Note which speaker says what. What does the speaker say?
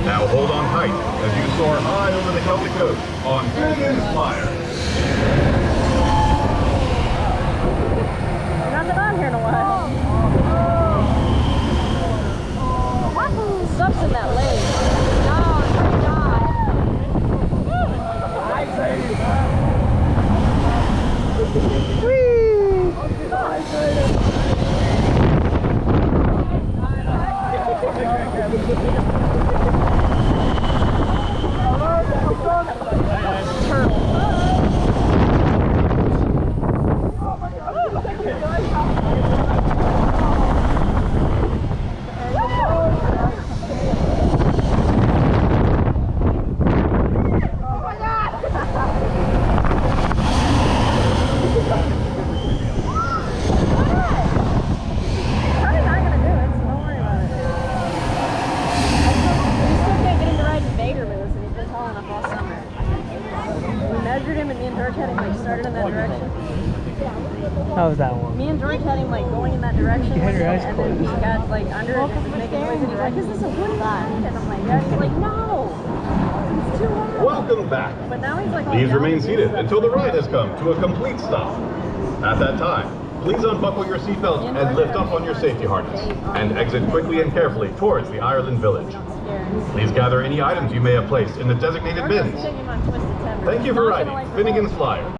Speaker 1: Now hold on tight as you soar high over the Celtic coast on Finnegan's Flyer.
Speaker 2: Not been on here in a while. Stuff's in that lake. No, it's pretty dry.
Speaker 3: How was that one?
Speaker 2: Me and George had him like going in that direction.
Speaker 3: You had your eyes
Speaker 2: and then he got like under it and was making noise and he's like, is this a wood lot? And I'm like, yeah. He's like, no, it's too hard.
Speaker 1: Welcome back.
Speaker 2: But now he's like,
Speaker 1: Please remain seated until the ride has come to a complete stop. At that time, please unbuckle your seatbelt and lift up on your safety harness and exit quickly and carefully towards the Ireland Village. Please gather any items you may have placed in the designated bins. Thank you for riding Finnegan's Flyer.